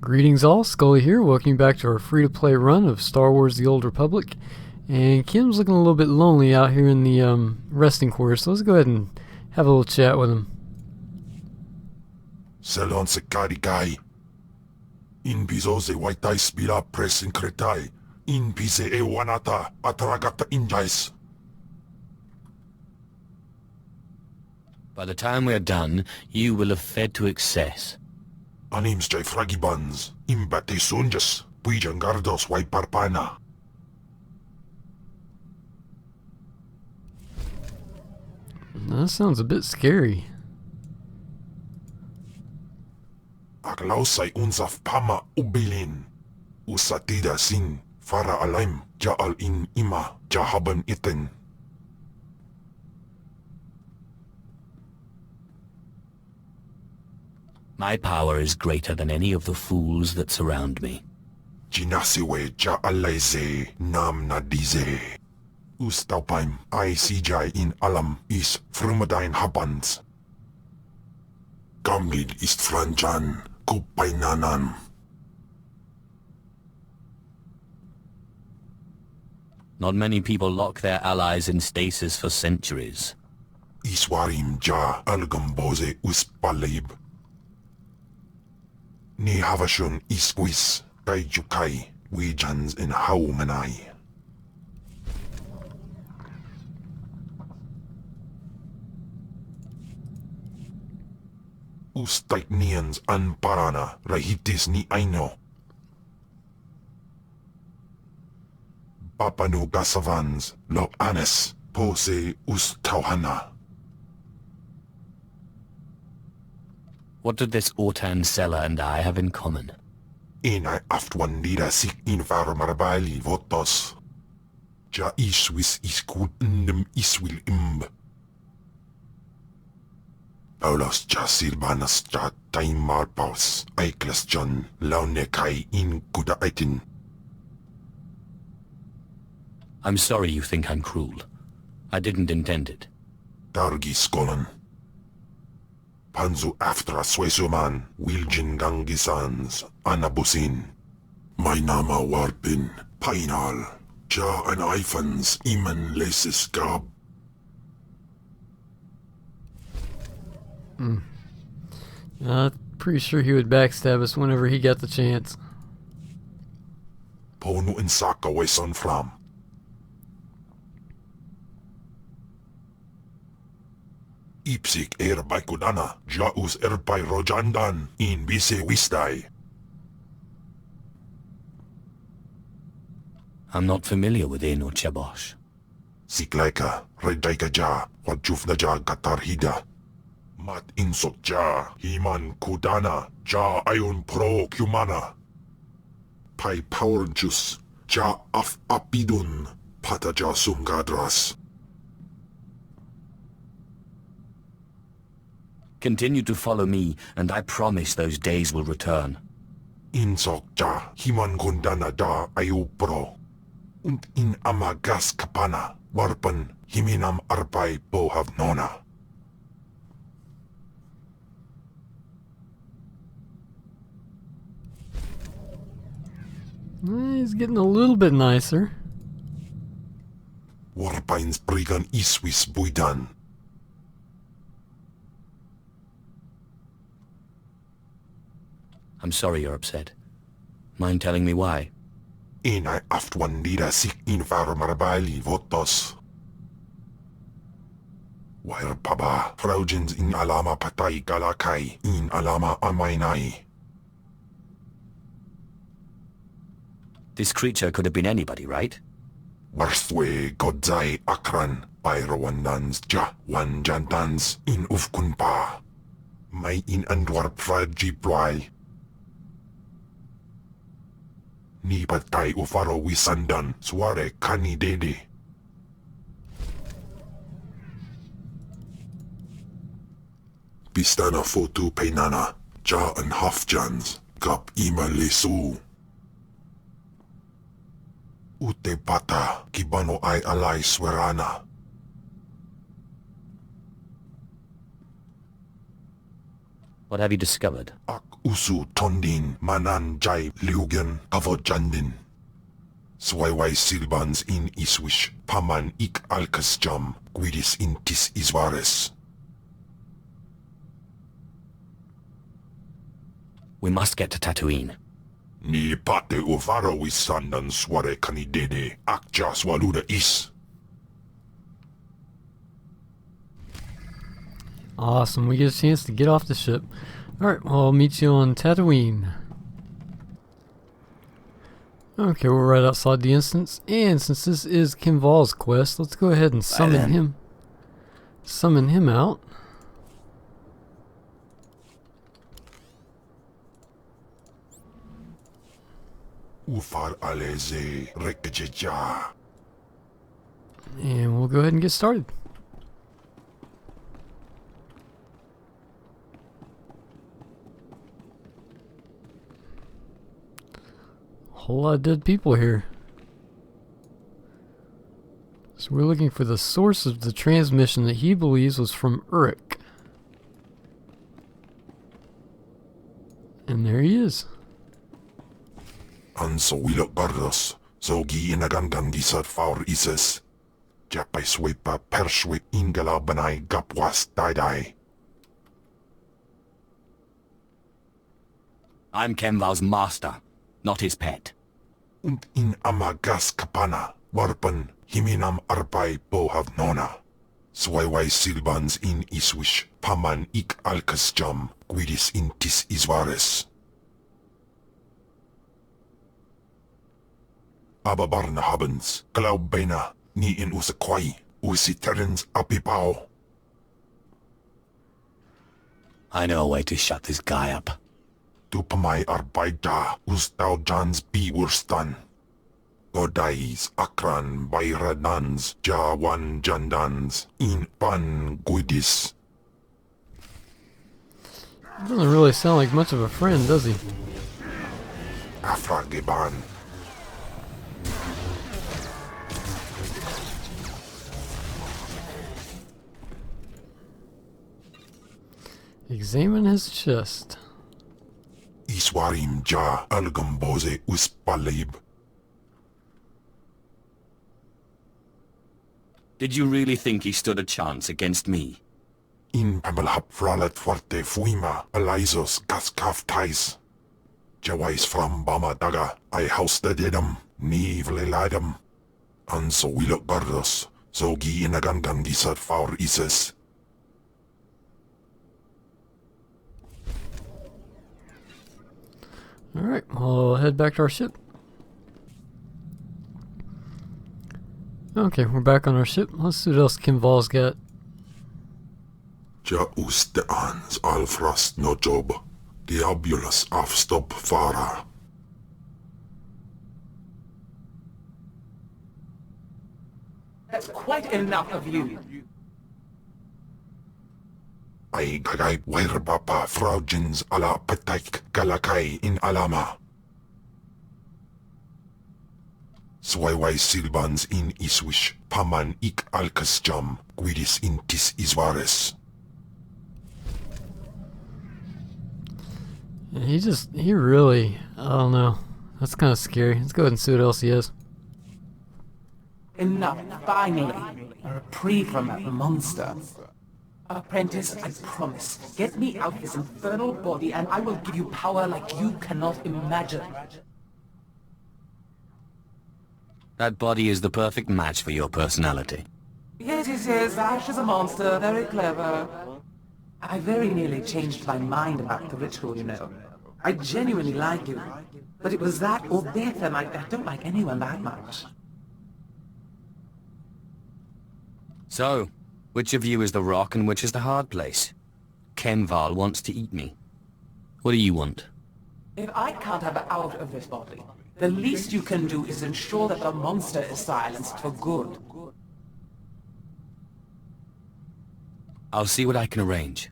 Greetings all, Scully here, welcome you back to our free-to-play run of Star Wars The Old Republic. And Kim's looking a little bit lonely out here in the resting quarters, so let's go ahead and have a little chat with him. Selon se karikai. In piso se waitai spila press in kretai. In pise e wanata atragata injais. By the time we're done, you will have fed to excess. Anims jai fragibans. Imbate sunjas. Puijan gardos wai parpana. That sounds a bit scary. Aklausai unsaf pama ubilin. Usatida sin. Fara alaim. Jaal in ima. Jahaban iten. My power is greater than any of the fools that surround me. Jinasiwe jaalaize nam nadize. Ustaupaim I sijai in alam is frumadine habans. Gamlid ist franjan kupainanan. Not many people lock their allies in stasis for centuries. Iswarim ja algamboze uspalib. Ni havashun isquis kaijukai wijans in haumanai. Ustaitnians anparana rahitis ni aino. Papanu gasavans lo anes pose tauhana. What did this Ortan seller and I have in common? Inai aftwandida sik in varmarbali votos. Ja iswis iskut ndem iswil imb. Paulos ja silbanas ja taimar paus. Aiklas John launekai in kuda aitin. I'm sorry you think I'm cruel. I didn't intend it. Dargi skolan. Panzu aftra swesuman Wiljin gangisans anabusin. My nama warpin painal. Ja an ifans iman lesis gab. Pretty sure he would backstab us whenever he got the chance. Ponu in saka weson flam. Ipsik by kudana, jaus by rojandan, in bise wistai. I'm not familiar with In or Chebosh. Siklaika, redaika ja, wajufna ja gatarhida. Mat insot ja, himan kudana, ja ayun pro kumana. Pai power juice, ja af apidun, pata ja sungadras. Continue to follow me, and I promise those days will return. Insok ja, himan kundana da ayu pro. Und in amagas kapana, warpan, himinam arpai bohav nona. He's getting a little bit nicer. Warpains brigan iswis buidan. I'm sorry you're upset. Mind telling me why? Inai aftwandida sik in varmarbali votos. Wire paba, fraujins in alama patay galakai, in alama amainai. This creature could have been anybody, right? Warthwe godzai akran, pyrawandans ja wanjantans in ufkunpa. May in andwar fraji ploy. Ni patay ufaro wisandan, suare kani dede. Pistana fotu peinana, ja and hafjans, gap ima lesu. Ute pata, kibano ay alay swerana. What have you discovered? Ak Usu tondin manan jai liugen avojandin. Swaiwai silbans in iswish paman ik alkas jam guidis intis isvares. We must get to Tatooine. Ni pate uvaro wisandan sware kanidede akja swaluda is. Awesome, we get a chance to get off the ship. Alright, well, I'll meet you on Tatooine. Okay, we're right outside the instance, and since this is Khem Val's quest, let's go ahead and summon him. Summon him out. Ufar aleze rekejeja. And we'll go ahead and get started. Whole lot of dead people here. So we're looking for the source of the transmission that he believes was from Uruk. And there he is. Anso wilok bardos, zogi inagangan gisat faur ises. Japay swepa perswip ingala banay gapwas daidai. I'm Khem Val's master, not his pet. Und in amagas kapana, warpan himinam arbay bohav nona. Swaiwai silbans in iswish paman ik alkas jam guidis intis isvares. Ababarna habens, glaubena, ni in usakwai, usiterens apipao. I know a way to shut this guy up. Tupamay arbaida, ustaw jans biwurstan. Godais akran bayradans, jawan jandans, in pan guidis. Doesn't really sound like much of a friend, does he? Afragiban. Examine his chest. Iswarim ja algamboze uspalib. Did you really think he stood a chance against me? In pamalhap fralat forte fuima alizos gaskaf tais. Jawais from Bama daga, I house the dedam, ni vleladam. Anso wilok bardos, zogi inagangan gisat faur ises. Alright, we'll head back to our ship. Okay, we're back on our ship. Let's see what else Khem Val's got. Ja usteans alfrast no job, diabulus afstop fara. That's quite enough of you. Ay gagay weirbapa fraujins ala petaik galakay in alama. Swaiwai silbans in iswish paman ik alkas jam guidis intis isvares. He really, I don't know. That's kind of scary. Let's go ahead and see what else he has. Enough, finally. A reprieve from that monster. Apprentice, I promise. Get me out of this infernal body and I will give you power like you cannot imagine. That body is the perfect match for your personality. Yes, Ash is a monster, very clever. I very nearly changed my mind about the ritual, you know. I genuinely like you. But it was that or death, and I don't like anyone that much. So, which of you is the rock and which is the hard place? Khem Val wants to eat me. What do you want? If I can't have it out of this body, the least you can do is ensure that the monster is silenced for good. I'll see what I can arrange.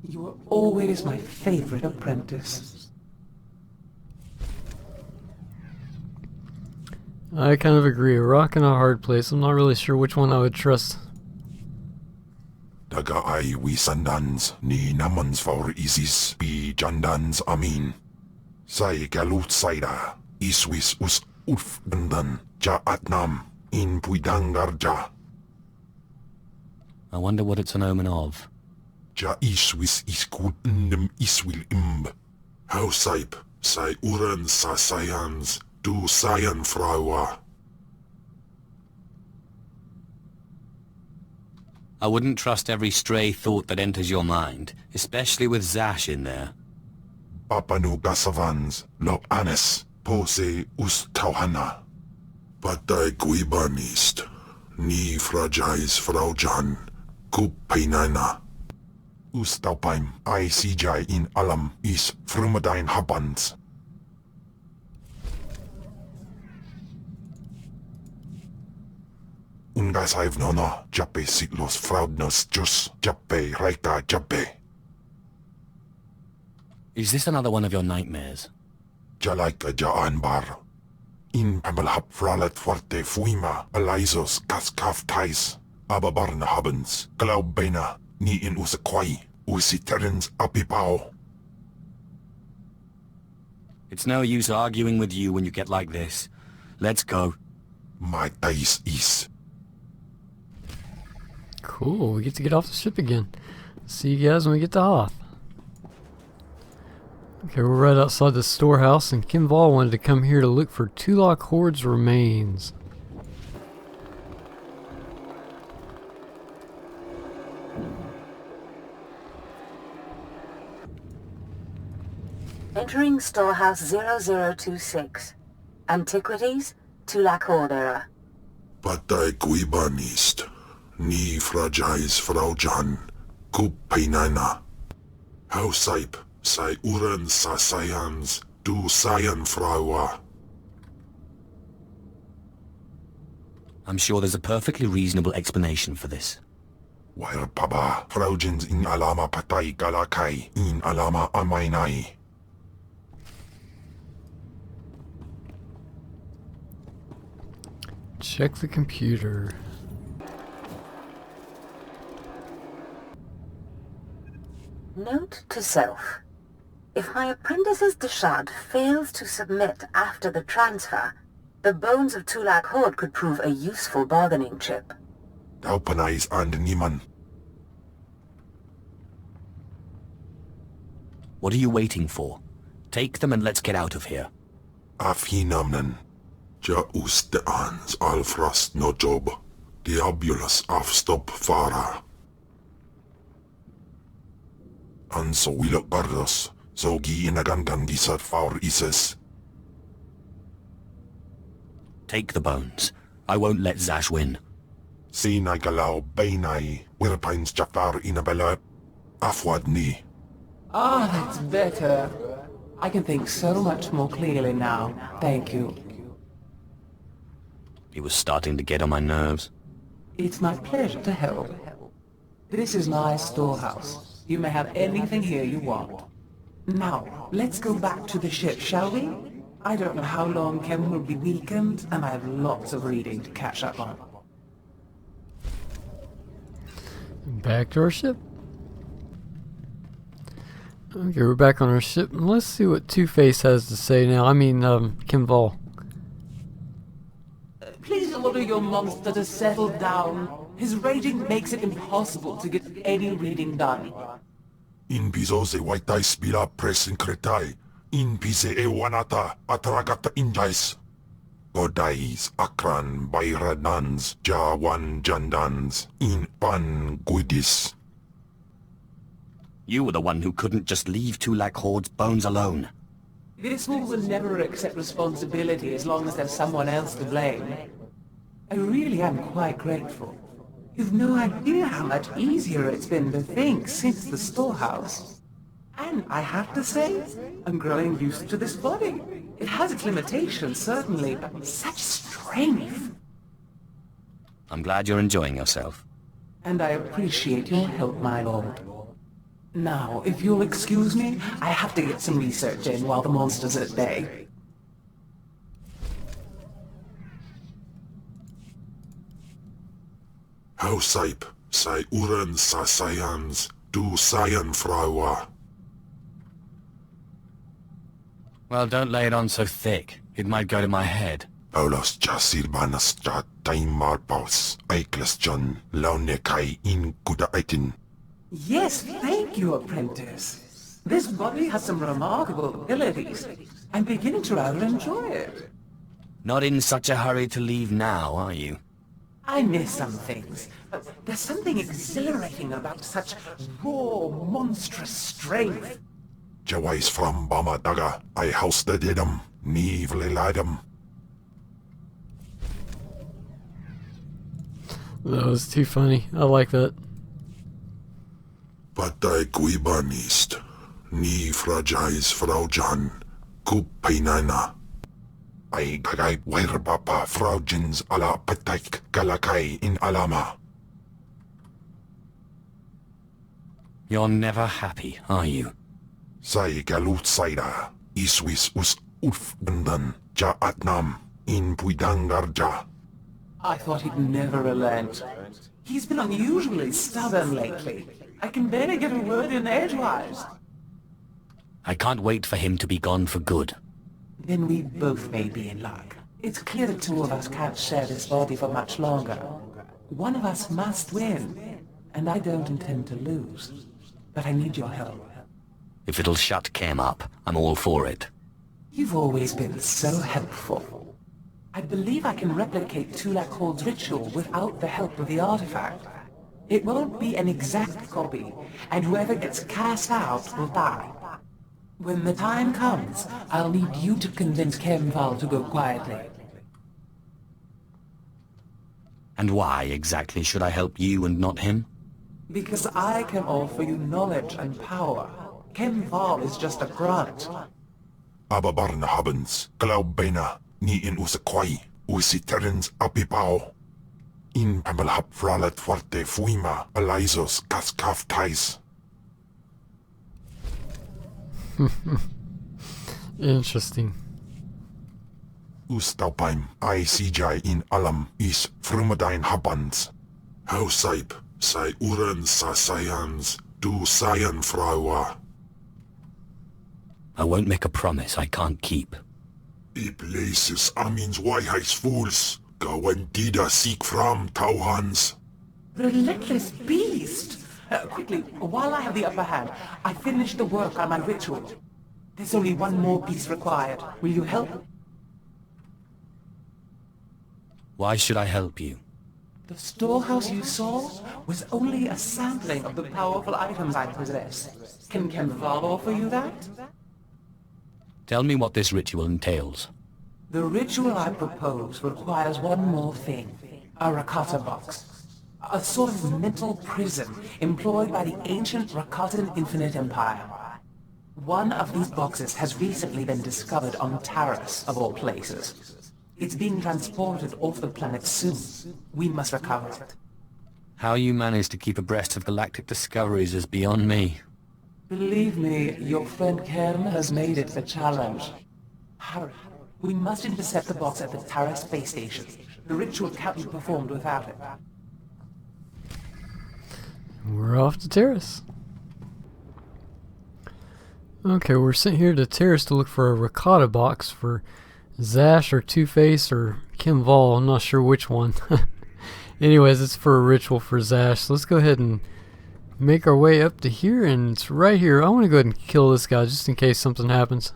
You were always my favorite apprentice. I kind of agree. A rock and a hard place. I'm not really sure which one I would trust. Da Talaga ay wisandans ni namans for isis pi jandans amin. Say galut saida iswis us uf dandan ja atnam in puidangarja. I wonder what it's an omen of. Ja iswis iskut ndem iswil imb. How saip say uran sa sayans du sayan fraua. I wouldn't trust every stray thought that enters your mind, especially with Zash in there. Papanu gasavans lo anes pose us tauhana. Patay guibanist ni fragais fraujan kup painana. Us taupaim ay sijay in alam is frumadain habans. Ungas I've no jape siglos fraudnos jus jape raika jape. Is this another one of your nightmares? Jalaika jaan bar. In pamalhap fralet forte fuima alaisos kaskaf tais. Ababarna habens glaubena ni in usakwai usiterens apipao. It's no use arguing with you when you get like this. Let's go. My tais is. Cool, we get to get off the ship again. See you guys when we get to Hoth. Okay, we're right outside the storehouse, and Khem Val wanted to come here to look for Tulak Horde's remains. Entering Storehouse 0026. Antiquities, Tulak Horde era. Patay guibanist ni fragais fraujan kup painana. How saip say uran sa sayans du sayan fraua. I'm sure there's a perfectly reasonable explanation for this. While paba fraujins in alama patay galakai in alama amainai. Check the computer. Note to self. If my apprentice's Deshad fails to submit after the transfer, the bones of Tulak Horde could prove a useful bargaining chip. Daupanais and niman. What are you waiting for? Take them and let's get out of here. Afhinamnen. Ja usteans alfrast no job. Diabulus afstop fara. Anso wilok bardos. Zogi inagandan disat faur ises. Take the bones. I won't let Zash win. Sinai galao bainai. Wirpines jafar inabella. Afwad ni. Ah, that's better. I can think so much more clearly now. Thank you. He was starting to get on my nerves. It's my pleasure to help. This is my storehouse. You may have anything here you want. Now, let's go back to the ship, shall we? I don't know how long Khem will be weakened, and I have lots of reading to catch up on. Back to our ship. Okay, we're back on our ship. Let's see what Two-Face has to say now. I mean, Khem Val. Please order your monster to settle down. His raging makes it impossible to get any reading done. In piso se waitai spila presin kretai. In pise e wanata atragata injais. Godais akran bayradans jawan jandans in pan guidis. You were the one who couldn't just leave Tulak Horde's bones alone. This fool will never accept responsibility as long as there's someone else to blame. I really am quite grateful. You've no idea how much easier it's been to think since the storehouse. And I have to say, I'm growing used to this body. It has its limitations, certainly, but such strength. I'm glad you're enjoying yourself. And I appreciate your help, my lord. Now, if you'll excuse me, I have to get some research in while the monster's at bay. How saip Sai uren sa sayans, du sayan fraua. Well, don't lay it on so thick. It might go to my head. Paulos ja sirbanas ja taimar paus, aikles John, laune kai in kudaitin. Yes, thank you, apprentice. This body has some remarkable abilities. I'm beginning to rather enjoy it. Not in such a hurry to leave now, are you? I miss some things, but there's something exhilarating about such raw, monstrous strength. Jawais from Bama Daga, I housed him, neevely lidem. That was too funny. I like that. Patai kuibanist, ni fragais Frau Jan, kupainana. I kagay papa Frau Jins ala patak galakay in alama. You're never happy, are you? Sai galut saida, iswis us urf dandan, ja atnam, in puidangarja. I thought he'd never relent. He's been unusually stubborn lately. I can barely get a word in edgewise. I can't wait for him to be gone for good. Then we both may be in luck. It's clear the two of us can't share this body for much longer. One of us must win, and I don't intend to lose. But I need your help. If it'll shut Khem up, I'm all for it. You've always been so helpful. I believe I can replicate Tulak Hall's ritual without the help of the artifact. It won't be an exact copy, and whoever gets cast out will die. When the time comes, I'll need you to convince Khem Val to go quietly. And why exactly should I help you and not him? Because I can offer you knowledge and power. Khem Val is just a grunt. Ababarna habens, glaubena, ni in usakwai, usiterens apipao. In pamalhap fralat forte fuima, alizos kaskaf tais. Interesting. Ustaupaim, I CJ in alam is frumadine habans. Hausaip, sai uren sa sayans, du sayan fraua. I won't make a promise I can't keep. I places amins waiheis fools, gawendida seek from tauhans. Relentless beast! Quickly, while I have the upper hand, I finished the work on my ritual. There's only one more piece required. Will you help? Why should I help you? The storehouse you saw was only a sampling of the powerful items I possess. Can Khem Val offer you that? Tell me what this ritual entails. The ritual I propose requires one more thing. A Rakata box. A sort of mental prison employed by the ancient Rakatan Infinite Empire. One of these boxes has recently been discovered on Taris, of all places. It's being transported off the planet soon. We must recover it. How you manage to keep abreast of galactic discoveries is beyond me. Believe me, your friend Khem has made it a challenge. Hurry. We must intercept the box at the Taris space station. The ritual can't be performed without it. We're off to Terrace. Okay, we're sent here to Terrace to look for a Rakata box for Zash or Two-Face or Khem Val. I'm not sure which one. Anyways, it's for a ritual for Zash. So let's go ahead and make our way up to here, and it's right here. I want to go ahead and kill this guy just in case something happens.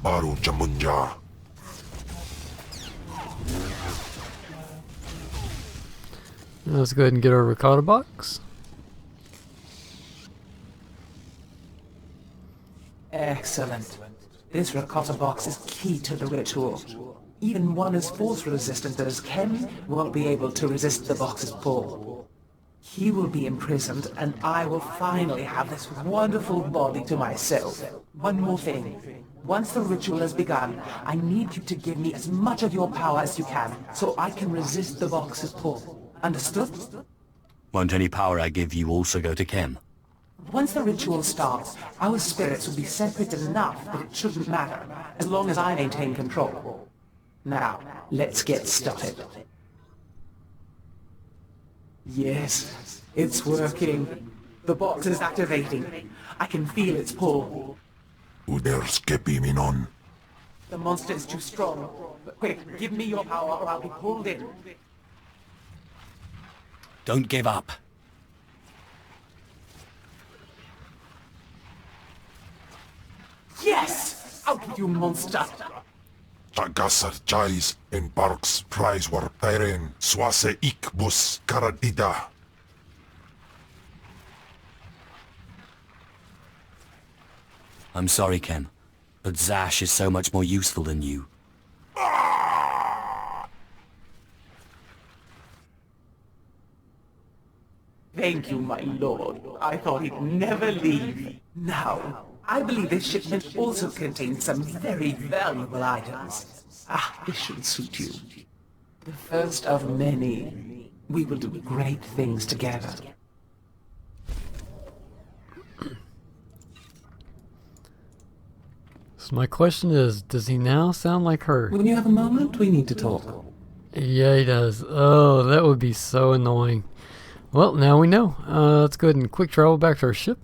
Baru Jamunja. Now let's go ahead and get our Rakata box. Excellent. This Rakata box is key to the ritual. Even one as force resistant as Khem won't be able to resist the box's pull. He will be imprisoned, and I will finally have this wonderful body to myself. One more thing. Once the ritual has begun, I need you to give me as much of your power as you can, so I can resist the box's pull. Understood? Won't any power I give you also go to Khem? Once the ritual starts, our spirits will be separate enough that it shouldn't matter, as long as I maintain control. Now, let's get started. Yes, it's working. The box is activating. I can feel its pull. Uders kepiminon. The monster is too strong. But quick, give me your power or I'll be pulled in. Don't give up. Yes! Out with you, monster! Tagasar Jais in Parks Prize war Tyren Swase Ikbus Karadida. I'm sorry, Khem, but Zash is so much more useful than you. Thank you, my lord. I thought he'd never leave. Now, I believe this shipment also contains some very valuable items. Ah, this should suit you. The first of many. We will do great things together. So my question is, does he now sound like her? When you have a moment, we need to talk. Yeah, he does. Oh, that would be so annoying. Well, now we know. Let's go ahead and quick travel back to our ship.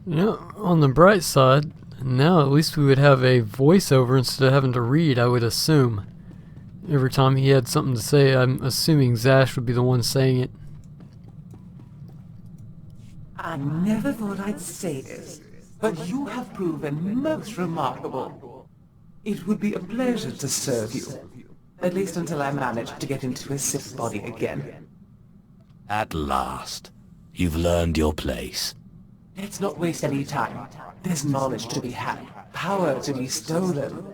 You know, on the bright side, now at least we would have a voiceover instead of having to read, I would assume. Every time he had something to say, I'm assuming Zash would be the one saying it. I never thought I'd say this, but you have proven most remarkable. It would be a pleasure to serve you. At least until I manage to get into a Sith body again. At last, you've learned your place. Let's not waste any time. There's knowledge to be had, power to be stolen.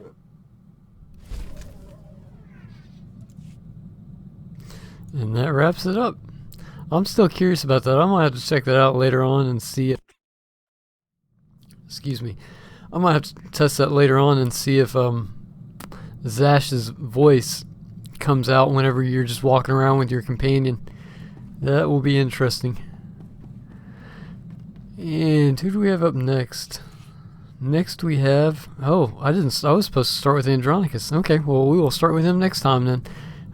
And that wraps it up. I'm still curious about that. I might have to check that out later on and see if... Excuse me. I might have to test that later on and see if Zash's voice comes out whenever you're just walking around with your companion. That will be interesting. And who do we have up next? Next we have... Oh, I was supposed to start with Andronicus. Okay, well we will start with him next time then.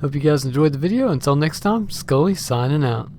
Hope you guys enjoyed the video. Until next time, Scully signing out.